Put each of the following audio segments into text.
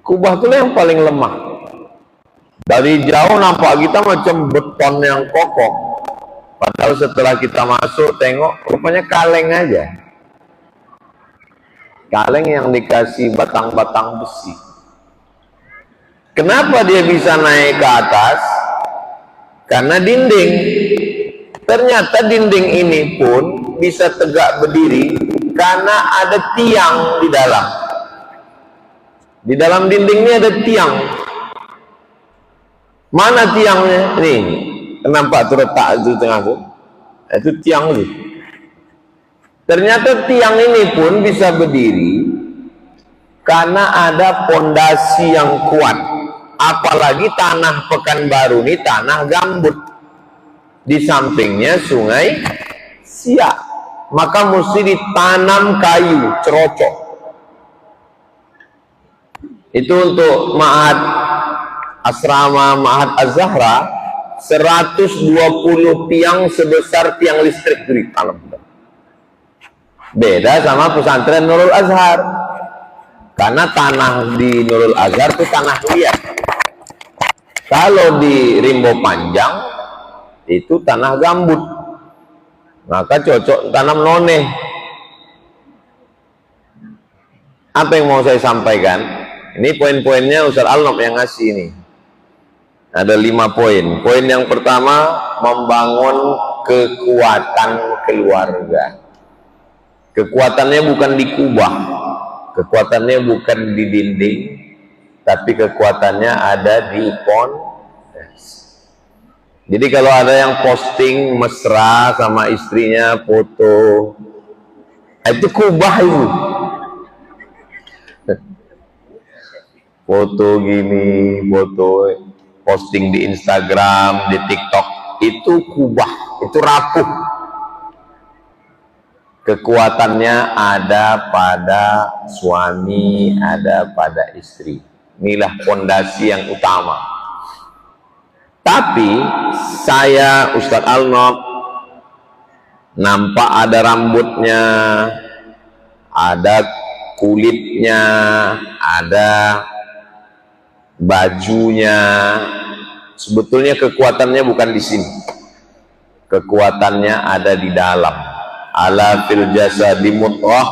Kubah itu yang paling lemah. Dari jauh nampak kita macam beton yang kokoh, padahal setelah kita masuk tengok rupanya kaleng aja. Kaleng yang dikasih batang-batang besi. Kenapa dia bisa naik ke atas? Karena dinding. Ternyata dinding ini pun bisa tegak berdiri karena ada tiang di dalam. Di dalam dinding ini ada tiang. Mana tiangnya? Nih, nampak terletak di tengah tuh. Itu tiang tuh. Ternyata tiang ini pun bisa berdiri karena ada pondasi yang kuat. Apalagi tanah Pekanbaru ini tanah gambut. Di sampingnya sungai Siak. Maka mesti ditanam kayu cerocok. Itu untuk asrama Ma'had Az-Zahra 120 tiang sebesar tiang listrik ditanam. Beda sama pesantren Nurul Azhar. Karena tanah di Nurul Azhar itu tanah liat. Kalau di Rimbo Panjang itu tanah gambut. Maka cocok tanam noneh. Apa yang mau saya sampaikan? Ini poin-poinnya Ustaz Alnop yang ngasih ini. Ada 5 poin. Poin yang pertama, membangun kekuatan keluarga. Kekuatannya bukan di kubah, kekuatannya bukan di dinding, tapi kekuatannya ada di pondasi. Jadi kalau ada yang posting mesra sama istrinya foto, itu kubah itu. Foto gini, foto posting di Instagram, di TikTok, itu kubah, itu rapuh. Kekuatannya ada pada suami, ada pada istri. Inilah pondasi yang utama. Tapi saya Ustadz Alnop nampak ada rambutnya, ada kulitnya, ada bajunya. Sebetulnya kekuatannya bukan di sini. Kekuatannya ada di dalam. Ala fil jasadi mudghah,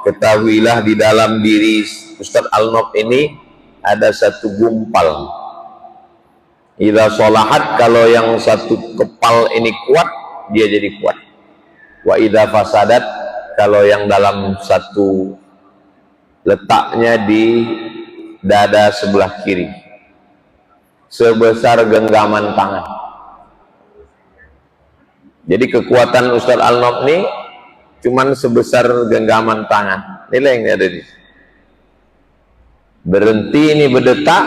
ketahuilah di dalam diri Ustadz Alnop ini ada satu gumpal. Idza sholahat, kalau yang satu kepal ini kuat, dia jadi kuat. Wa idza fasadat, kalau yang dalam satu letaknya di dada sebelah kiri, sebesar genggaman tangan. Jadi kekuatan Ustadz Alnop ini cuman sebesar genggaman tangan. Nilai yang ada di sini. Berhenti ini berdetak,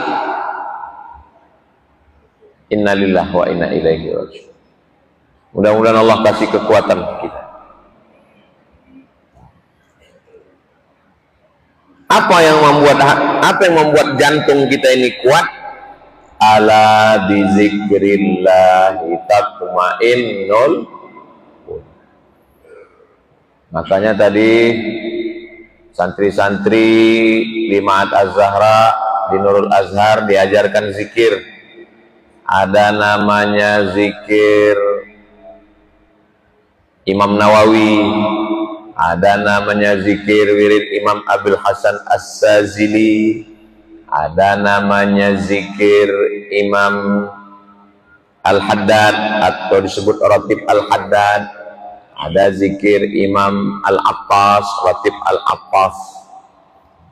innalillah wa inna ilaihi raji'un. Mudah-mudahan Allah kasih kekuatan kita. Apa yang membuat jantung kita ini kuat? Ala bizikrillahi tatma'innul. Makanya tadi santri-santri di Ma'had Az-Zahra di Nurul Azhar diajarkan zikir. Ada namanya zikir Imam Nawawi, ada namanya zikir wirid Imam Abdul Hasan As-Sazili, ada namanya zikir Imam Al-Haddad atau disebut Ratib Al-Haddad, ada zikir Imam Al-Attas, Ratib Al-Attas.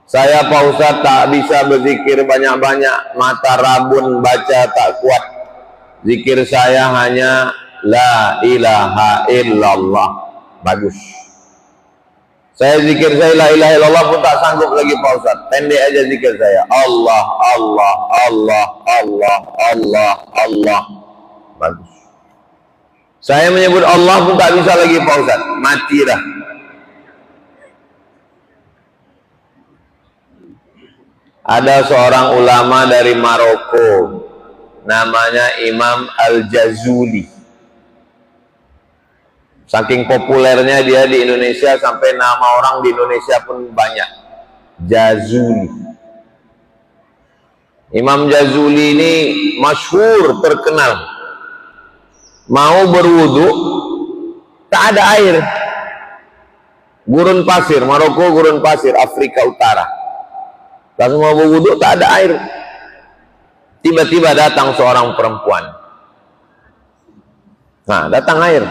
Saya Pak Ustadz tak bisa berzikir banyak-banyak, mata rabun baca tak kuat. Zikir saya hanya la ilaha illallah. Bagus. Saya zikir saya la ilaha illallah pun tak sanggup lagi Pak Ustadz. Pendek aja zikir saya. Allah, Allah, Allah, Allah, Allah, Allah. Bagus. Saya menyebut Allah pun tak bisa lagi Pak Ustadz. Mati dah. Ada seorang ulama dari Maroko, namanya Imam Al-Jazuli. Saking populernya dia di Indonesia sampai nama orang di Indonesia pun banyak. Jazuli. Imam Jazuli ini masyhur, terkenal. Mau berwudu, tak ada air. Gurun pasir, Maroko gurun pasir, Afrika Utara. Langsung mau berwudu, tak ada air. Tiba-tiba datang seorang perempuan. Nah, datang air.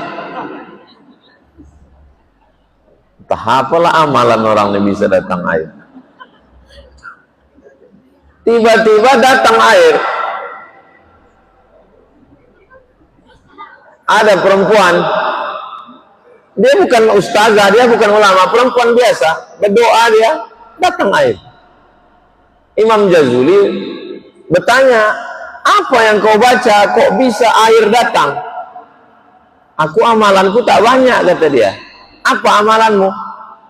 Entah apalah amalan orang yang bisa datang air. Tiba-tiba datang air. Ada perempuan. Dia bukan ustazah, dia bukan ulama, perempuan biasa. Berdoa dia, datang air. Imam Jazuli bertanya, apa yang kau baca, kok bisa air datang? Aku amalanku tak banyak, kata dia. Apa amalanmu?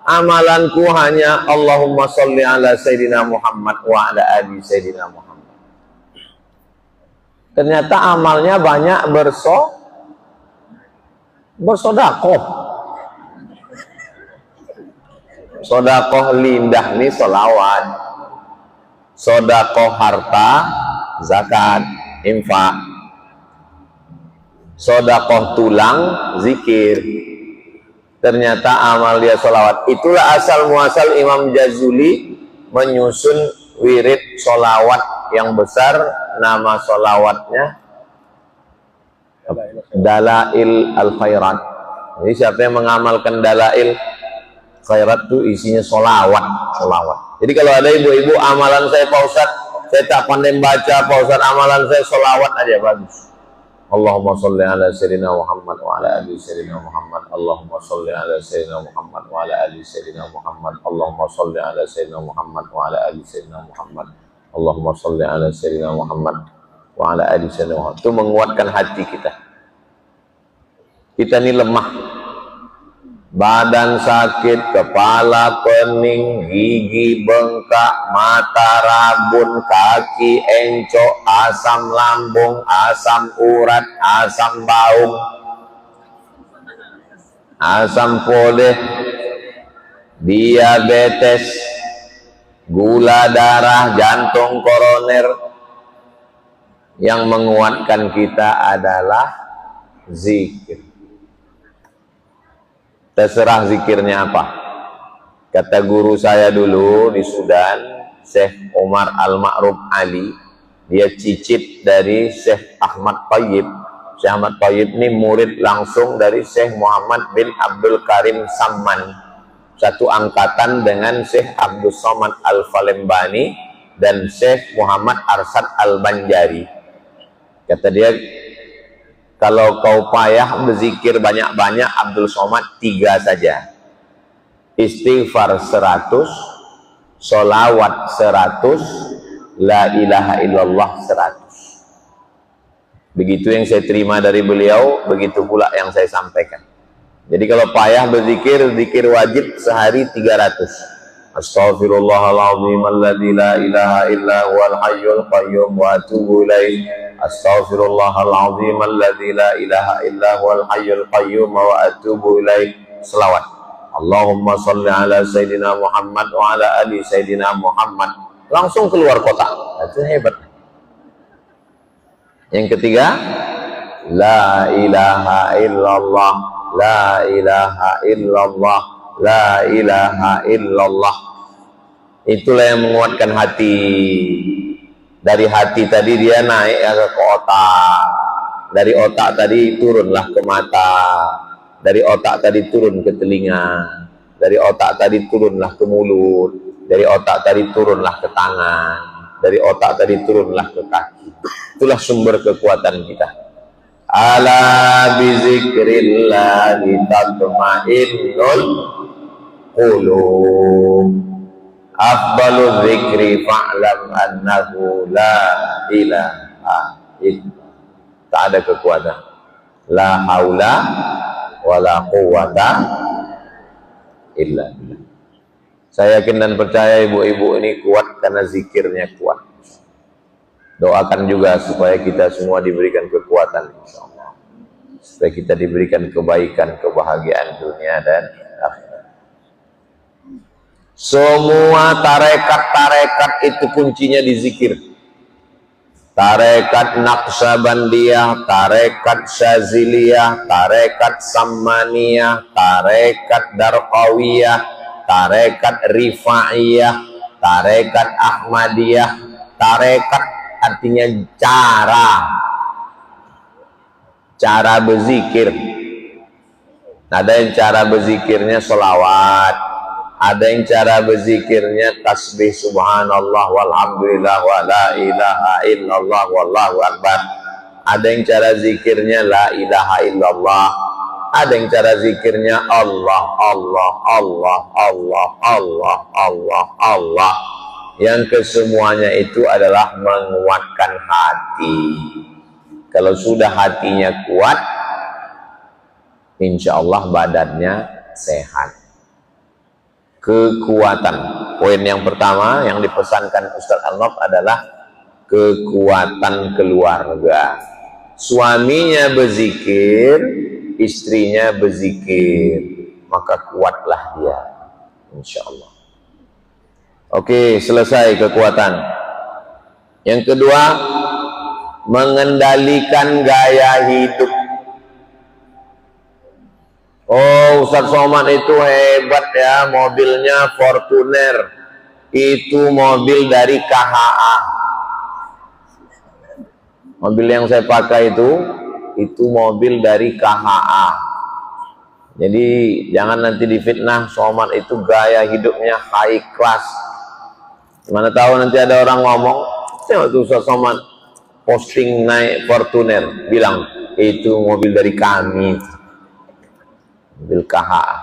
Amalanku hanya Allahumma sholli ala Sayyidina Muhammad wa ala ali Sayyidina Muhammad. Ternyata amalnya banyak bersodakoh. Sodakoh lindah nih solawat. Sodakoh harta, zakat, infak. Sodakoh tulang, zikir. Ternyata amal dia solawat. Itulah asal muasal Imam Jazuli menyusun wirid solawat yang besar. Nama solawatnya Dalail Al-Khairat. Jadi siapa yang mengamalkan Dalail Khairat itu isinya solawat. Jadi kalau ada ibu-ibu, amalan saya Pak Ustadz, saya tak pandai baca Pak Ustadz, amalan saya solawat aja, bagus. Allahumma sholli ala Sayyidina Muhammad wa ala ali Sayyidina Muhammad. Allahumma sholli ala Sayyidina Muhammad wa ala ali Sayyidina Muhammad. Allahumma sholli ala Sayyidina Muhammad wa ala ali Sayyidina Muhammad. Allahumma sholli ala Sayyidina Muhammad wa ala ali Sayyidina Muhammad. Itu menguatkan hati kita. Kita ini lemah. Badan sakit, kepala pening, gigi bengkak, mata rabun, kaki encok, asam lambung, asam urat, asam baung, asam folih, diabetes, gula darah, jantung koroner. Yang menguatkan kita adalah zikir. Terserah zikirnya apa. Kata guru saya dulu di Sudan, Syekh Umar Al-Ma'ruf Ali, dia cicit dari Syekh Ahmad Thayyib. Syekh Ahmad Thayyib ini murid langsung dari Syekh Muhammad bin Abdul Karim Samman. Satu angkatan dengan Syekh Abdul Somad Al-Falembani dan Syekh Muhammad Arsad Al-Banjari. Kata dia, kalau kau payah berzikir banyak-banyak, Abdul Somad 3 saja. Istighfar 100, solawat 100, la ilaha illallah 100. Begitu yang saya terima dari beliau, begitu pula yang saya sampaikan. Jadi kalau payah berzikir, zikir wajib sehari 300. Astaghfirullahaladzim alladzi la ilaha illa huwal hayyul qayyum wa atubu ilaih. Astaghfirullahaladzim alladzi la ilaha illa huwal hayyul qayyum wa atubu ilaih. Selawat. Allahumma sholli ala Sayyidina Muhammad wa ala ali Sayyidina Muhammad. Langsung keluar kotak. Itu hebat. Yang ketiga, la ilaha illallah, la ilaha illallah, la ilaha illallah. Itulah yang menguatkan hati. Dari hati tadi dia naik ke otak. Dari otak tadi turunlah ke mata. Dari otak tadi turun ke telinga. Dari otak tadi turunlah ke mulut. Dari otak tadi turunlah ke tangan. Dari otak tadi turunlah ke kaki. Itulah sumber kekuatan kita. Ala bizikrillah tatma'innul qulub. Afdalu dzikri fa'lam annahu la ilaha illa. Tak ada kekuatan. La haula wala quwwata illa billah. Saya yakin dan percaya ibu-ibu ini kuat karena zikirnya kuat. Doakan juga supaya kita semua diberikan kekuatan, insyaallah. Supaya kita diberikan kebaikan, kebahagiaan dunia dan akhirat. Semua tarekat-tarekat itu kuncinya di zikir. tarekat Naqsabandiyah, tarekat Syaziliyah, tarekat Sammaniyah, tarekat Darqawiyah, tarekat Rifaiyah, tarekat Ahmadiyah. Tarekat artinya cara berzikir. Ada yang cara berzikirnya sholawat, ada yang cara berzikirnya tasbih subhanallah walhamdulillah wa la ilaha illallah wallahu akbar. Ada yang cara zikirnya la ilaha illallah, ada yang cara zikirnya Allah Allah Allah Allah Allah Allah Allah. Yang kesemuanya itu adalah menguatkan hati. Kalau sudah hatinya kuat, insya Allah badannya sehat. Kekuatan. Poin yang pertama yang dipesankan Ustaz Arnab adalah kekuatan keluarga. Suaminya berzikir, istrinya berzikir, maka kuatlah dia, insya Allah. Oke, selesai kekuatan. Yang kedua, mengendalikan gaya hidup. Oh, Ustaz Somad itu hebat ya, mobilnya Fortuner. Itu mobil dari KHA. Mobil yang saya pakai itu mobil dari KHA. Jadi jangan nanti difitnah Somad itu gaya hidupnya high class. Mana tahu nanti ada orang ngomong, tengok tuh Ustaz Somad posting naik Fortuner, bilang itu mobil dari kami, mobil KHA.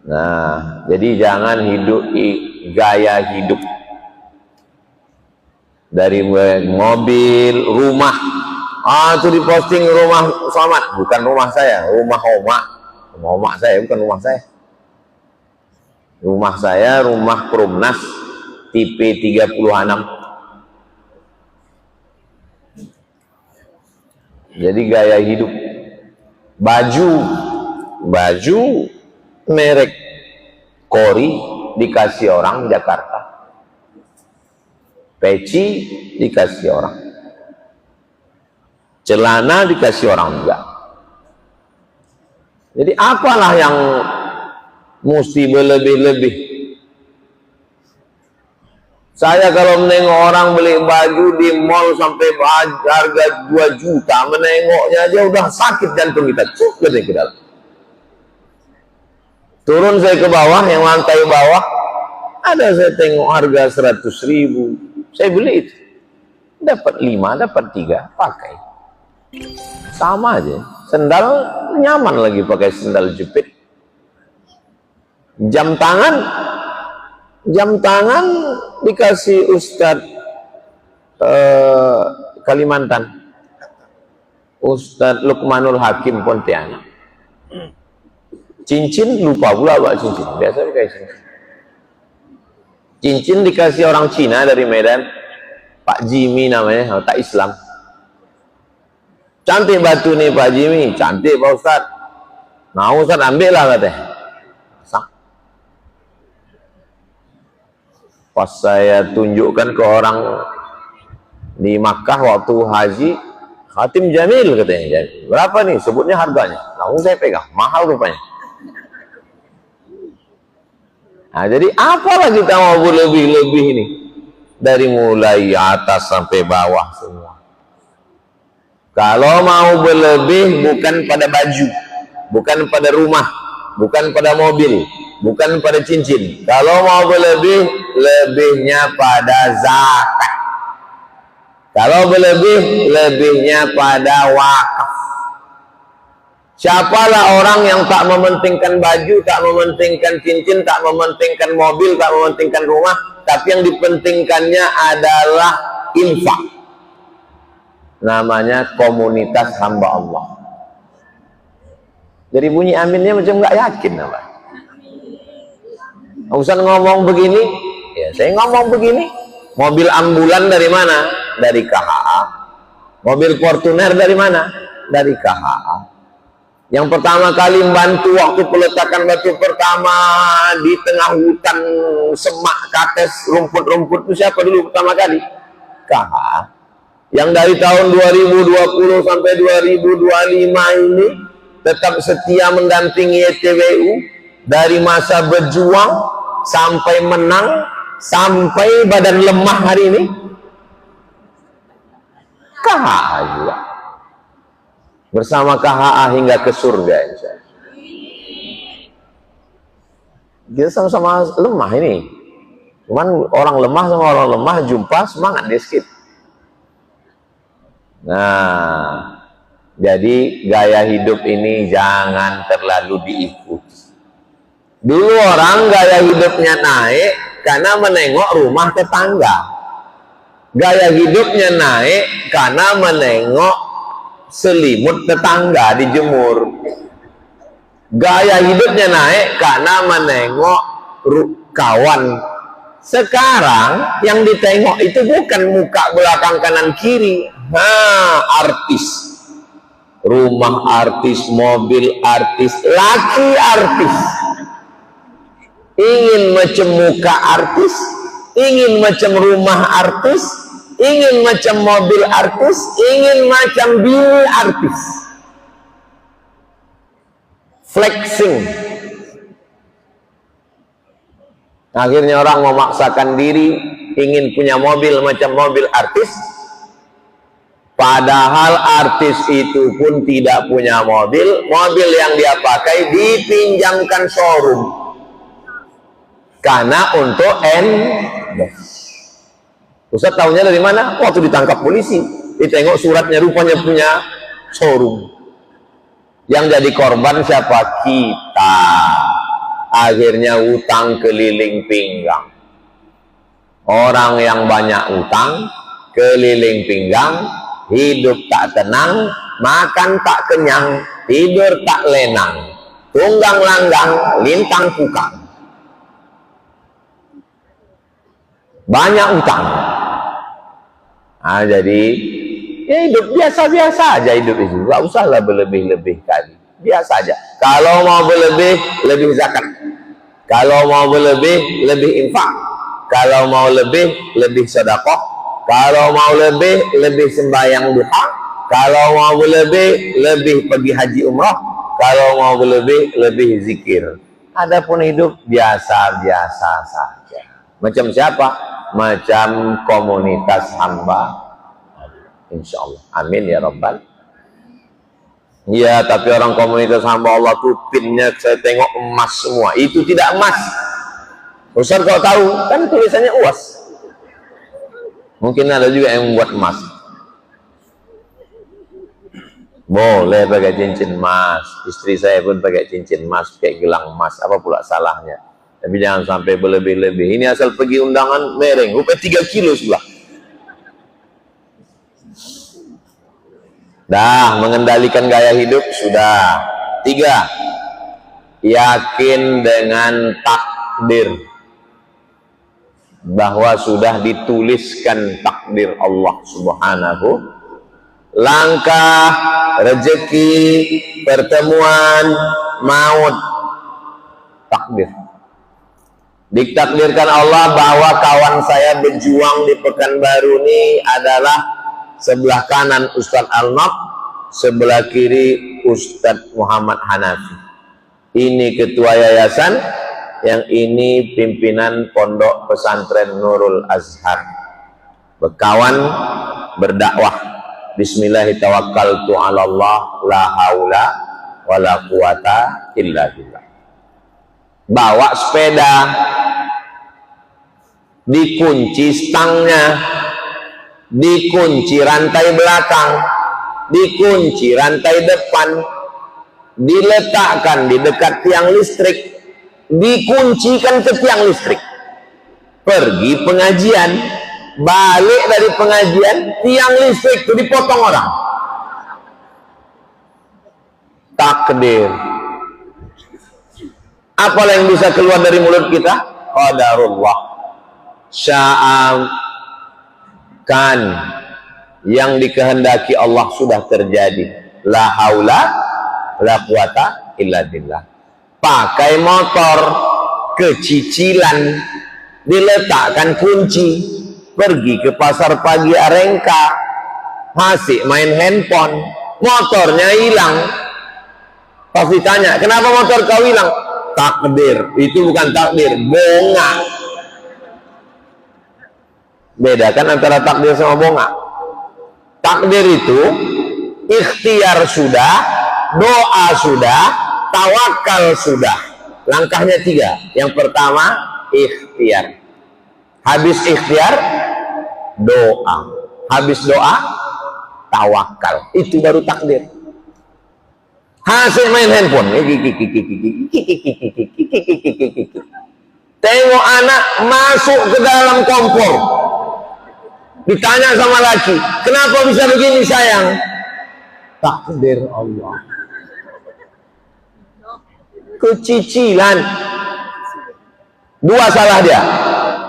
Nah, jadi jangan hidup gaya hidup dari mobil, rumah. Ah, itu diposting rumah Somad, bukan rumah saya, rumah Oma saya, bukan rumah saya. Rumah saya, rumah Perumnas tipe 36. Jadi gaya hidup. Baju merek Kori dikasih orang Jakarta. Peci dikasih orang. Celana dikasih orang juga. Jadi apalah yang mesti berlebih-lebih. Saya kalau menengok orang beli baju di mall sampai harga 2 juta, menengoknya aja udah sakit jantung kita. Cuk, ke dalam. Turun saya ke bawah, yang lantai bawah, ada saya tengok harga 100.000. Saya beli itu. Dapat 5, dapat 3, pakai. Sama aja. Sendal nyaman lagi pakai sendal jepit. Jam tangan dikasih Ustadz Kalimantan, Ustadz Lukmanul Hakim Pontianak. Cincin lupa pula bawa cincin, biasa pakai cincin. Cincin dikasih orang Cina dari Medan, Pak Jimmy namanya, tak Islam. Cantik batu nih Pak Jimmy, cantik Pak Ustadz. Nah Ustadz ambil lah katanya. Pas saya tunjukkan ke orang di Makkah waktu haji, Khatim Jamil katanya. Berapa nih? Sebutnya harganya. Langsung saya pegang, mahal rupanya. Nah, jadi apalah kita mau berlebih-lebih ini? Dari mulai atas sampai bawah semua. Kalau mau berlebih bukan pada baju, bukan pada rumah, bukan pada mobil, bukan pada cincin. Kalau mau berlebih, lebihnya pada zakat. Kalau berlebih, lebihnya pada wakaf. Siapalah orang yang tak mementingkan baju, tak mementingkan cincin, tak mementingkan mobil, tak mementingkan rumah, tapi yang dipentingkannya adalah infak. Namanya komunitas hamba Allah. Jadi bunyi aminnya macam nggak yakin apa? Ustaz ngomong begini, ya saya ngomong begini. Mobil ambulan dari mana? Dari KHA. Mobil Fortuner dari mana? Dari KHA. Yang pertama kali membantu waktu peletakan batu pertama di tengah hutan semak, kates, rumput-rumput itu siapa dulu pertama kali? KHA yang dari tahun 2020 sampai 2025 ini tetap setia mendampingi YTWU dari masa berjuang sampai menang, sampai badan lemah hari ini. KHA juga bersama KHA hingga ke surga, insya Allah. Kita sama-sama lemah ini, cuman orang lemah sama orang lemah jumpa semangat dia skip. Nah, jadi gaya hidup ini jangan terlalu diikuti. Dulu orang gaya hidupnya naik karena menengok rumah tetangga. Gaya hidupnya naik karena menengok selimut tetangga dijemur. Gaya hidupnya naik karena menengok kawan. Sekarang yang ditengok itu bukan muka belakang kanan kiri. Artis. Rumah artis, mobil artis, laki artis. Ingin macam muka artis, ingin macam rumah artis, ingin macam mobil artis, ingin macam bini artis. Flexing. Akhirnya orang memaksakan diri ingin punya mobil macam mobil artis, padahal artis itu pun tidak punya mobil. Mobil yang dia pakai dipinjamkan showroom karena untuk Ustaz tahunya dari mana? Waktu ditangkap polisi, ditengok suratnya rupanya punya showroom. Yang jadi korban siapa? Kita. Akhirnya utang keliling pinggang. Orang yang banyak utang keliling pinggang, hidup tak tenang, makan tak kenyang, tidur tak lenang, tunggang langgang, lintang pukang. Banyak utang. Nah, jadi ya hidup biasa-biasa aja hidup itu. Gak usahlah berlebih-lebih kali. Biasa aja. Kalau mau berlebih, lebih zakat. Kalau mau berlebih, lebih infak. Kalau mau lebih, lebih sedekah. Kalau mau lebih, lebih sembahyang duha. Kalau mau berlebih, lebih pergi haji umrah. Kalau mau berlebih, lebih zikir. Adapun hidup biasa-biasa saja. Macam siapa? Macam komunitas hamba. Insya Allah. Amin ya Rabbal. Ya, tapi orang komunitas hamba Allah tuh pinnya saya tengok emas semua. Itu tidak emas. Ustaz kau tahu, kan tulisannya UAS. Mungkin ada juga yang membuat emas. Boleh pakai cincin emas. Istri saya pun pakai cincin emas, pakai gelang emas. Apa pula salahnya? Tapi jangan sampai berlebih-lebih. Ini asal pergi undangan mereng, rupanya 3 kilo sebelah. Dah, mengendalikan gaya hidup sudah. 3, yakin dengan takdir, bahwa sudah dituliskan takdir Allah Subhanahu. Langkah, rezeki, pertemuan, maut, takdir. Ditakdirkan Allah bahwa kawan saya berjuang di Pekanbaru ini adalah sebelah kanan Ustadz Al-Naq, sebelah kiri Ustadz Muhammad Hanafi. Ini ketua yayasan, yang ini pimpinan pondok pesantren Nurul Azhar. Berkawan, berdakwah. Bismillahirrahmanirrahim. La haula wa la quwata illa billah. Bawa sepeda, dikunci stangnya, dikunci rantai belakang, dikunci rantai depan, diletakkan di dekat tiang listrik, dikuncikan ke tiang listrik. Pergi pengajian, balik dari pengajian, tiang listrik itu dipotong orang. Takdir. Apa yang bisa keluar dari mulut kita? Qadarullah. Sya'am, kan yang dikehendaki Allah sudah terjadi. La haula la quwata illa billah. Pakai motor kecicilan, diletakkan kunci, pergi ke pasar pagi Arengka, masih main handphone, motornya hilang. Pas ditanya, kenapa motor kau hilang? Takdir. Itu bukan takdir, bonga. Bedakan antara takdir sama bonga. Takdir itu ikhtiar sudah, doa sudah, tawakal sudah. Langkahnya 3. Yang pertama, ikhtiar. Habis ikhtiar, doa. Habis doa, tawakal. Itu baru takdir. Hasil main handphone. Tengok anak masuk ke dalam kompor. Ditanya sama laki, kenapa bisa begini sayang? Takdir Allah. Kecicilan. 2 salah dia.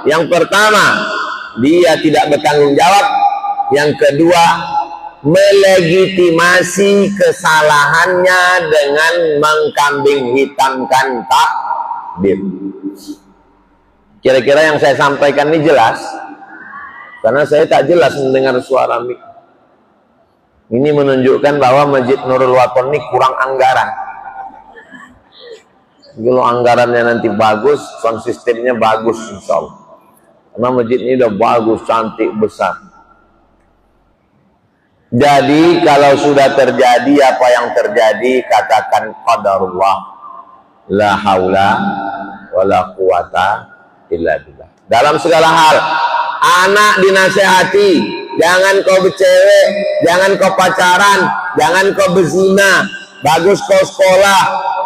Yang pertama, dia tidak bertanggung jawab. Yang kedua, melegitimasi kesalahannya dengan mengkambing hitamkan takdir. Kira-kira yang saya sampaikan ini jelas? Karena saya tak jelas mendengar suara mik. Ini menunjukkan bahwa Masjid Nurul Waton ini kurang anggaran. Kalau anggarannya nanti bagus, sound systemnya bagus insya Allah. Karena masjid ini udah bagus, cantik, besar. Jadi kalau sudah terjadi apa yang terjadi, katakan qadarullah, la haula wala quwata illa billah. Dalam segala hal, anak dinasehati, jangan kau bercewek, jangan kau pacaran, jangan kau berzina. Bagus kau sekolah,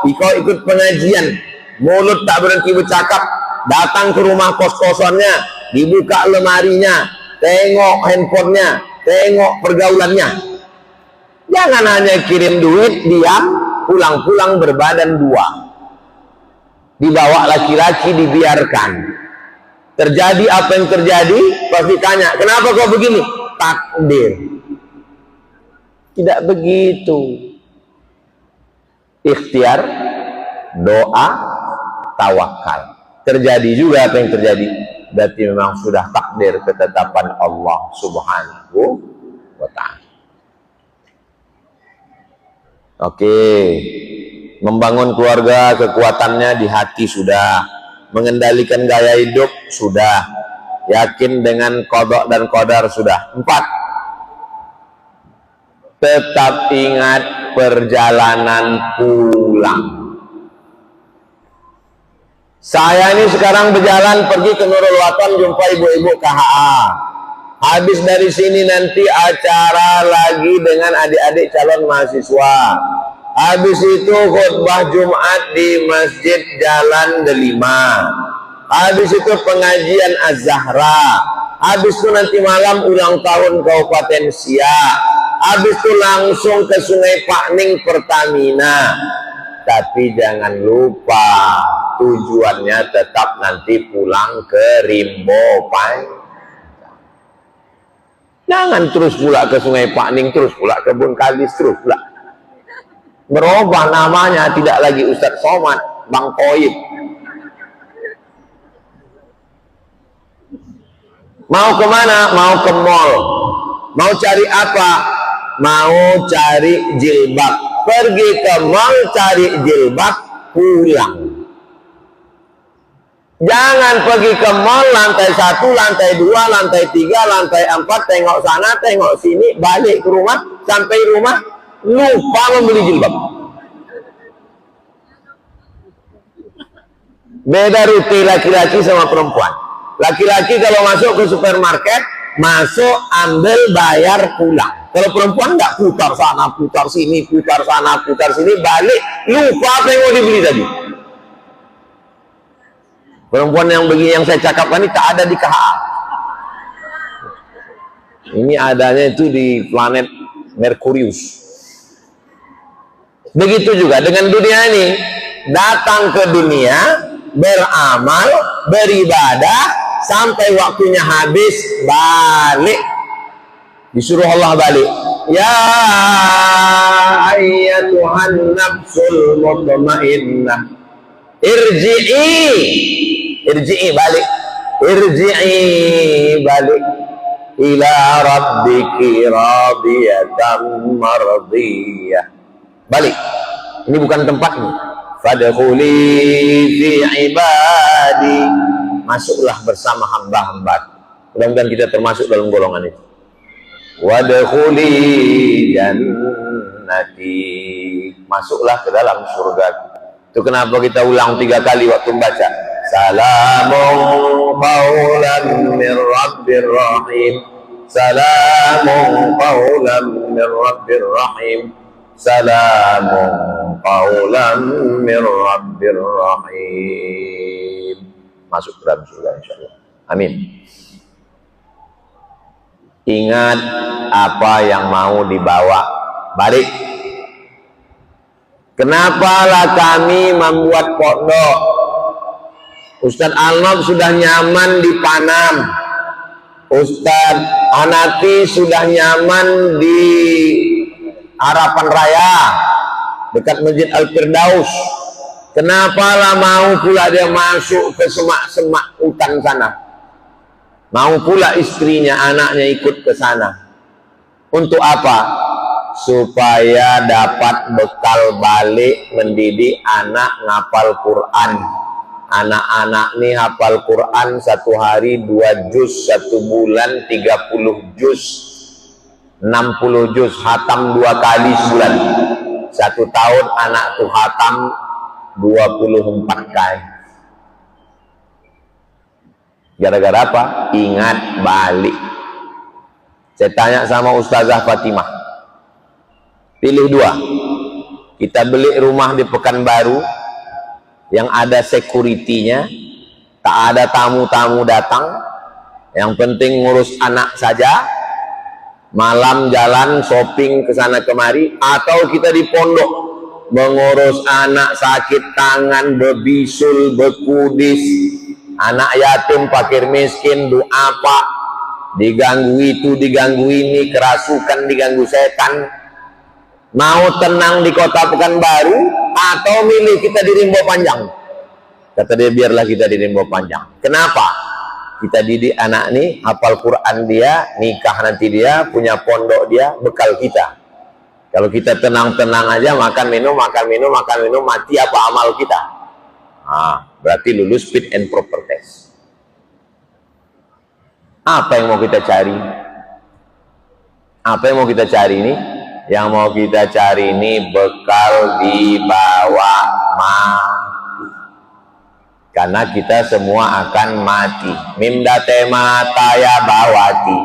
kau ikut pengajian, mulut tak berhenti bercakap, datang ke rumah kos-kosannya, dibuka lemarinya, tengok handphonenya, tengok pergaulannya. Jangan hanya kirim duit, diam, pulang-pulang berbadan 2. Dibawa laki-laki, dibiarkan. Terjadi apa yang terjadi, pasti tanya, kenapa kau begini? Takdir. Tidak begitu. Ikhtiar, doa, tawakal. Terjadi juga apa yang terjadi. Berarti memang sudah takdir ketetapan Allah Subhanahu wa ta'ala. Oke. Membangun keluarga, kekuatannya di hati sudah. Mengendalikan gaya hidup sudah. Yakin dengan qada dan qadar sudah. 4. Tetap ingat perjalanan pulang. Saya ini sekarang berjalan pergi ke Nurul Waton, jumpa ibu-ibu KHA. Habis dari sini nanti acara lagi dengan adik-adik calon mahasiswa. Habis itu khutbah Jumat di Masjid Jalan Delima. Habis itu pengajian Az-Zahra. Habis itu nanti malam ulang tahun Kabupaten Siak. Habis itu langsung ke Sungai Pakning Pertamina. Tapi jangan lupa tujuannya tetap nanti pulang ke Rimbo Panjang. Jangan terus pula ke Sungai Pakning, terus pula ke Kebun Kadis, terus pula. Berubah namanya, tidak lagi Ustadz Somad, Bang Toib. Mau kemana? Mau ke mall. Mau cari apa? Mau cari jilbab. Pergi ke mall cari jilbab, pulang. Jangan pergi ke mall lantai 1, lantai 2, lantai 3, lantai 4, tengok sana, tengok sini, balik ke rumah, sampai rumah lupa membeli jilbab. Beda rute laki-laki sama perempuan. Laki-laki kalau masuk ke supermarket, masuk, ambil, bayar, pulang. Kalau perempuan nggak, putar sana, putar sini, putar sana, putar sini, balik, lupa apa yang mau dibeli tadi. Perempuan yang begini yang saya cakapkan ini tak ada di KHA. Ini adanya itu di planet Merkurius. Begitu juga dengan dunia ini. Datang ke dunia, beramal, beribadah, sampai waktunya habis, balik. Disuruh Allah balik. Ya ayyatuhan nafsul mutmainnah, irji'i, irji'i balik, irji'i balik ila rabbiki radiyatan mardiyah. Balik, ini bukan tempatmu. Fadkhuli fi ibadi, masuklah bersama hamba-hamba. Mudah-mudahan kita termasuk dalam golongan itu. Wadkhuli jannati, masuklah ke dalam surga. Itu kenapa kita ulang 3 kali waktu membaca. Salamun qawlan min rabbir rahim, salamun qawlan min rabbir rahim, salamun qawlan min rabbir rahim. Masuk ke dalam surga insyaallah. Amin. Ingat apa yang mau dibawa balik. Kenapalah kami membuat pondok? Ustadz Alnob sudah nyaman di Panam, Ustadz Hanafi sudah nyaman di Harapan Raya dekat Masjid Al-Firdaus. Kenapalah mau pula dia masuk ke semak-semak hutan sana? Mau pula istrinya, anaknya ikut ke sana. Untuk apa? Supaya dapat bekal balik mendidik anak ngapal Quran. Anak-anak nih hafal Quran 1 hari 2 juz, 1 bulan 30 juz, 60 juz, hatam 2 kali sebulan. 1 tahun anak tuh hatam 24 kali. Gara-gara apa? Ingat balik. Saya tanya sama Ustazah Fatimah, pilih 2. Kita beli rumah di Pekanbaru yang ada security-nya, tak ada tamu-tamu datang, yang penting ngurus anak saja, malam jalan shopping ke sana kemari, atau kita di pondok mengurus anak sakit tangan, bebisul, bekudis, anak yatim, fakir miskin, duafa, diganggu itu, diganggu ini, kerasukan, diganggu setan. Mau tenang di kota Pekanbaru atau milih kita di Rimbo Panjang? Kata dia, biarlah kita di Rimbo Panjang. Kenapa? Kita didik anak nih, hafal Quran dia, nikah nanti dia, punya pondok dia, bekal kita. Kalau kita tenang-tenang aja, makan minum, mati apa amal kita? Berarti lulus fit and proper test. Apa yang mau kita cari? Apa yang mau kita cari ini? Yang mau kita cari ini bekal dibawa mati. Karena kita semua akan mati. Mimdate mataya bawati.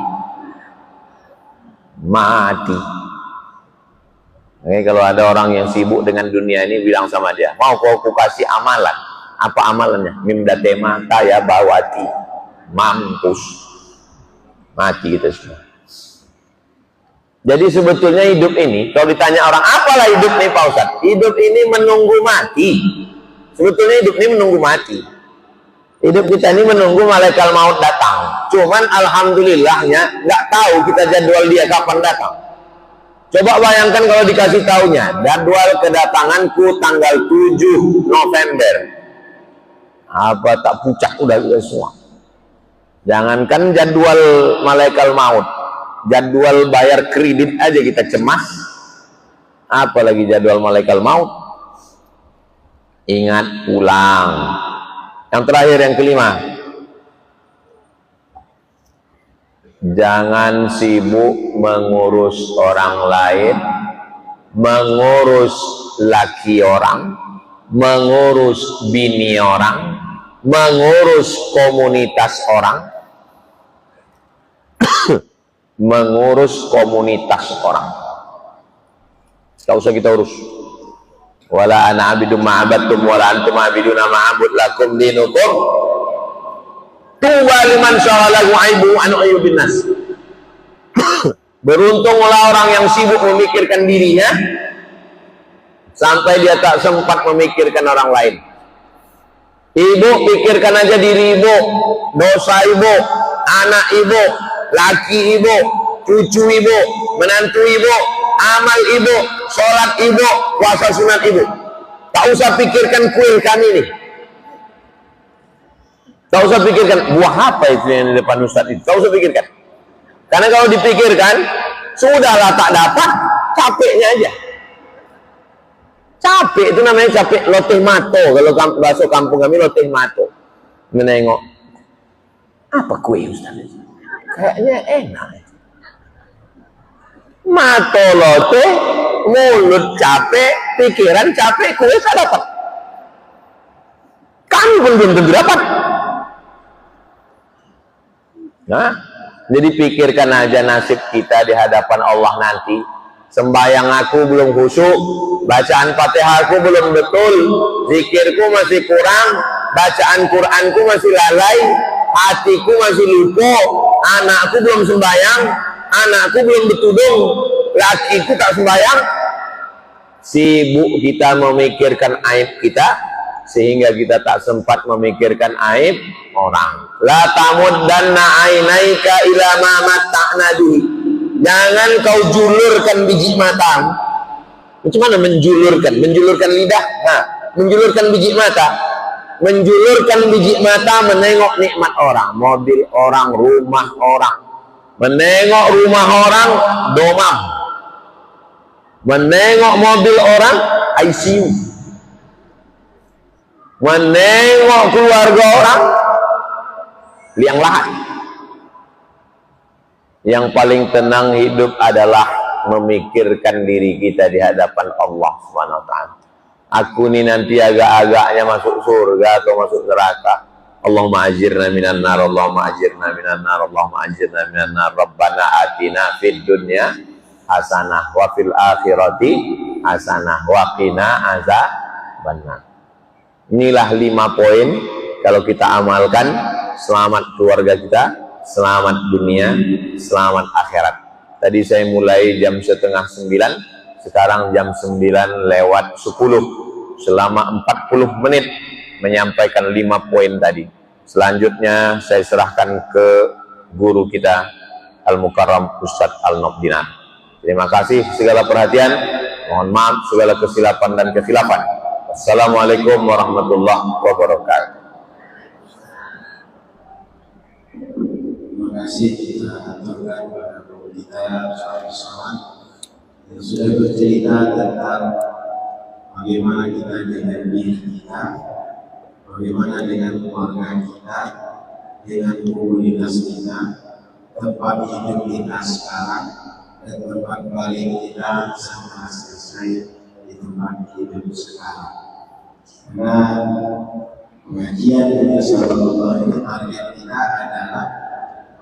Mati. Oke, kalau ada orang yang sibuk dengan dunia ini, bilang sama dia, mau kau kasih amalan. Apa amalannya? Mimdate mataya bawati. Mampus. Mati kita semua. Jadi sebetulnya hidup ini, kalau ditanya orang, apalah hidup nih Pak Ustadz? Hidup ini menunggu mati. Sebetulnya hidup ini menunggu mati. Hidup kita ini menunggu malaikat maut datang. Cuman alhamdulillahnya nggak tahu kita jadwal dia kapan datang. Coba bayangkan kalau dikasih taunya, jadwal kedatanganku tanggal 7 November. Apa tak pucak udah semua. Jangankan jadwal malaikat maut, jadwal bayar kredit aja kita cemas, apalagi jadwal malaikat maut. Ingat pulang. Yang terakhir, yang kelima, jangan sibuk mengurus orang lain, mengurus laki orang, mengurus bini orang, mengurus komunitas orang, mengurus komunitas orang. Tak usah kita urus. Wala ana abidum ma'abadtum wala antum abiduna ma'abud lakum dinukum. Tuba liman sya'alahu aibu an ayyubin nas. Beruntunglah orang yang sibuk memikirkan dirinya sampai dia tak sempat memikirkan orang lain. Ibu pikirkan aja diri ibu, dosa ibu, anak ibu, laki ibu, cucu ibu, menantu ibu, amal ibu, sholat ibu, puasa sunat ibu. Tak usah pikirkan kuil kami nih. Tak usah pikirkan buah apa itu yang di depan Ustaz itu. Tak usah pikirkan. Karena kalau dipikirkan, sudahlah tak dapat, capeknya aja. Capek itu namanya capek lotih mato. Kalau bahasa kampung kami lotih mato. Menengok, apa kue Ustaz? Kayaknya enak. Mato lotih, mulut capek, pikiran capek, kue tak dapat. Kami pun belum tentu dapat. Nah, jadi pikirkan aja nasib kita di hadapan Allah nanti. Sembayang aku belum khusyuk, bacaan Fatihah aku belum betul, zikirku masih kurang, bacaan Quranku masih lalai, hatiku masih lupa, anakku belum sembayang, anakku belum betudung, lakiku tak sembayang. Sibuk kita memikirkan aib kita, sehingga kita tak sempat memikirkan aib orang. La tamuddanna ainaika ila ma matta'na bihi. Jangan kau julurkan biji mata. Macam mana menjulurkan? Menjulurkan lidah? Nah, menjulurkan biji mata. Menjulurkan biji mata menengok nikmat orang, mobil orang, rumah orang. Menengok rumah orang, domam. Menengok mobil orang, ICU. Menengok keluarga orang, liang lahat. Yang paling tenang hidup adalah memikirkan diri kita di hadapan Allah SWT. Aku ini nanti agak-agaknya masuk surga atau masuk neraka. Allahumma ajirna minan nar, Allahumma ajirna minan nar, Allahumma ajirna minan nar. Rabbana atina fid dunya hasanah wa fil akhirati hasanah wa qina azabannar. Inilah 5 poin, kalau kita amalkan, selamat keluarga kita, selamat dunia, selamat akhirat. Tadi saya mulai jam 8:30, sekarang jam 9:10. Selama 40 menit menyampaikan 5 poin tadi. Selanjutnya saya serahkan ke guru kita, Al-Mukarram Ustadz Al-Nobdinar. Terima kasih segala perhatian, mohon maaf segala kesilapan dan kekhilafan. Assalamualaikum warahmatullahi wabarakatuh. Terima kasih kita aturkan kepada guru kita bersama yang sudah bercerita tentang bagaimana kita dengan diri kita, bagaimana dengan keluarga kita, dengan komunitas kita, tempat hidup kita sekarang, dan tempat balik kita sama selesai di tempat hidup sekarang. Karena pengajian Nabi Sallallahu Alaihi Wasallam target kita adalah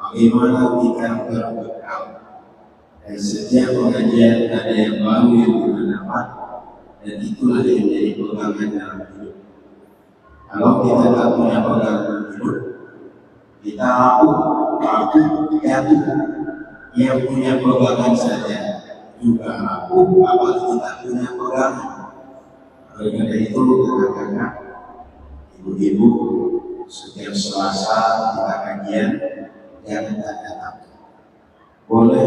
bagaimana kita berbekal, dan setiap pengajian ada yang baru yang kita dapat, dan itulah yang menjadi pegangan dalam hidup. Kalau kita tak punya pegangan hidup, kita jatuh. Yang punya pegangan saja juga apalagi kita punya pegangan. Oleh karena itu, kakak-kakak, ibu-ibu, setiap Selasa kita kajian, jangan tak datang. Boleh